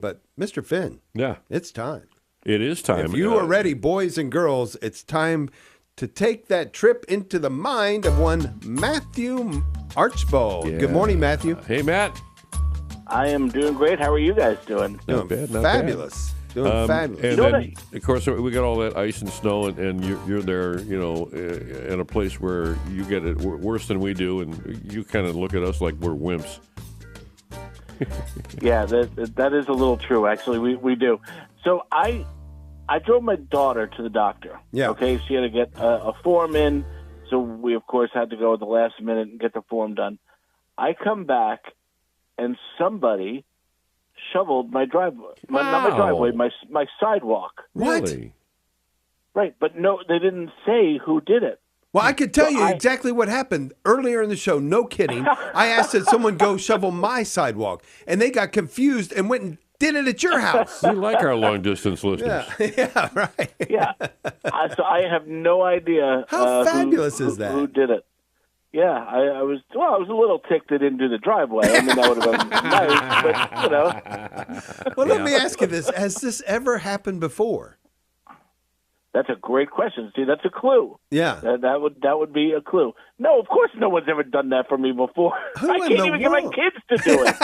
But Mr. Finn, Yeah, it's time. it is time. If you are ready, boys and girls, it's time to take that trip into the mind of one Matthew Archbold. Yeah. Good morning, Matthew. Hey, Matt. I am doing great. How are you guys doing? Not bad, not fabulous. Doing fabulous. And You know then, of course, we got all that ice and snow, and you're there, in a place where you get it worse than we do, and you kind of look at us like we're wimps. Yeah, that is a little true, actually. We do. So I drove my daughter to the doctor. Yeah. Okay, she had to get a form in, so we, of course, had to go at the last minute and get the form done. I come back, and somebody shoveled my driveway. Not my driveway, my sidewalk. What? Really? Right, but no, they didn't say who did it. Well, I could tell you exactly what happened earlier in the show. No kidding. I asked that someone go shovel my sidewalk, and they got confused and went and did it at your house. We like our long-distance listeners. Yeah, right. Yeah. So I have no idea. How fabulous is that? Who did it? Yeah, I was a little ticked it didn't do the driveway. I mean, that would have been nice, but Well, let me ask you this. Has this ever happened before? That's a great question. See, that's a clue. Yeah. That would be a clue. No, of course no one's ever done that for me before. Who I in can't the even get my world? kids to do it.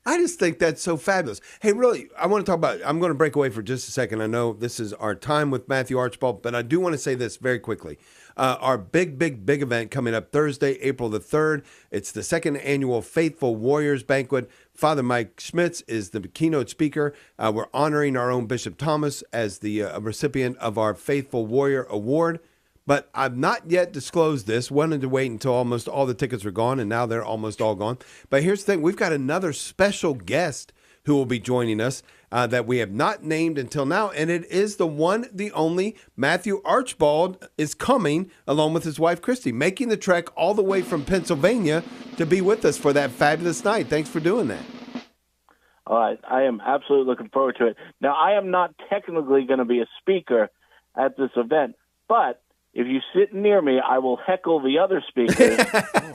I just think that's so fabulous. Hey, really, I want to talk about, I'm going to break away for just a second. I know this is our time with Matthew Archbold, but I do want to say this very quickly. Our big event coming up Thursday, April the 3rd. It's the second annual Faithful Warriors Banquet. Father Mike Schmitz is the keynote speaker. We're honoring our own Bishop Thomas as the recipient of our Faithful Warrior Award. But I've not yet disclosed this. Wanted to wait until almost all the tickets were gone, and now they're almost all gone. But here's the thing. We've got another special guest who will be joining us that we have not named until now, and it is the one, the only, Matthew Archbold is coming along with his wife, Christy, making the trek all the way from Pennsylvania to be with us for that fabulous night. Thanks for doing that. All right, I am absolutely looking forward to it. Now, I am not technically going to be a speaker at this event, but if you sit near me, I will heckle the other speakers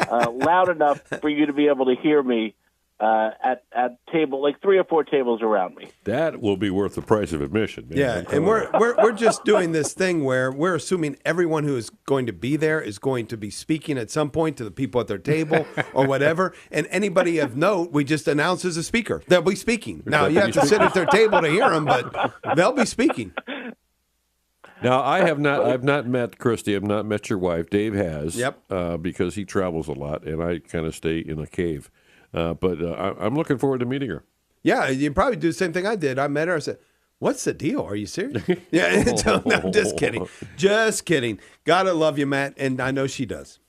loud enough for you to be able to hear me at table, like 3 or 4 tables around me. That will be worth the price of admission. Man. Yeah, and we're just doing this thing where we're assuming everyone who is going to be there is going to be speaking at some point to the people at their table or whatever. And anybody of note, we just announce as a speaker. They'll be speaking. Now, you have to sit at their table to hear them, but they'll be speaking. Now, I've not met Christy. I've not met your wife. Dave has. Yep. Because he travels a lot, and I kind of stay in a cave. But I'm looking forward to meeting her. Yeah, you probably do the same thing I did. I met her. I said, "What's the deal? Are you serious?" Yeah, no, just kidding. Just kidding. Gotta love you, Matt, and I know she does.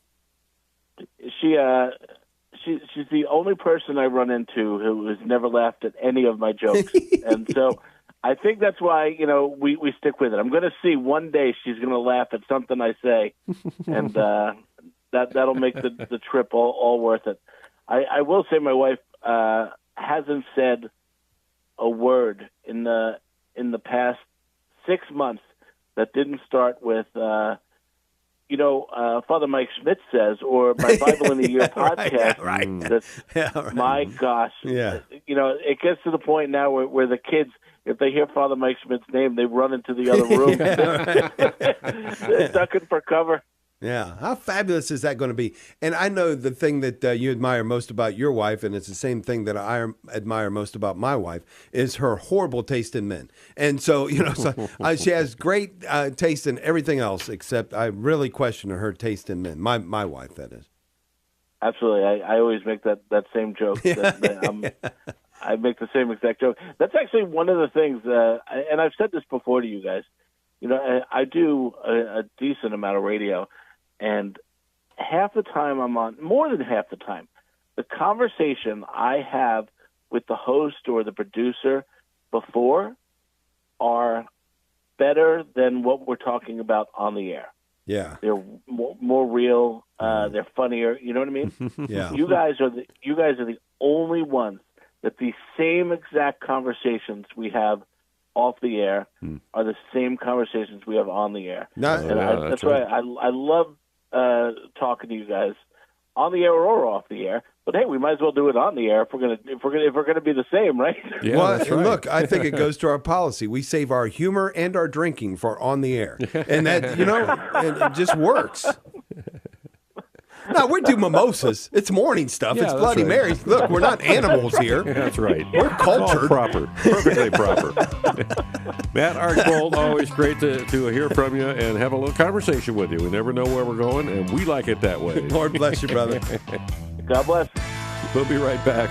She's the only person I run into who has never laughed at any of my jokes, and so I think that's why we stick with it. I'm going to see one day she's going to laugh at something I say, and that'll make the trip all worth it. I will say my wife hasn't said a word in the past 6 months that didn't start with Father Mike Schmitz says, or my Bible in a Year podcast. Right. My gosh. Yeah. It gets to the point now where the kids, if they hear Father Mike Schmidt's name, they run into the other room. They're ducking for cover. Yeah. How fabulous is that going to be? And I know the thing that you admire most about your wife, and it's the same thing that I admire most about my wife, is her horrible taste in men. And so, she has great taste in everything else, except I really question her taste in men. My wife, that is. Absolutely. I always make that same joke. I make the same exact joke. That's actually one of the things, and I've said this before to you guys. I do a decent amount of radio, and half the time more than half the time, the conversation I have with the host or the producer before are better than what we're talking about on the air. Yeah. They're more real. They're funnier. You know what I mean? Yeah. You guys are the only ones that the same exact conversations we have off the air are the same conversations we have on the air. That's why I love talking to you guys on the air or off the air. But hey, we might as well do it on the air if we're gonna be the same, right? Yeah, Well, that's and right. look, I think it goes to our policy. We save our humor and our drinking for on the air, and that it just works. No, we do mimosas. It's morning stuff. Yeah, it's that's Bloody right. Marys. Look, we're not animals here. That's right. We're cultured. All proper. Perfectly proper. Matt Archbold, always great to hear from you and have a little conversation with you. We never know where we're going, and we like it that way. Lord bless you, brother. God bless. We'll be right back.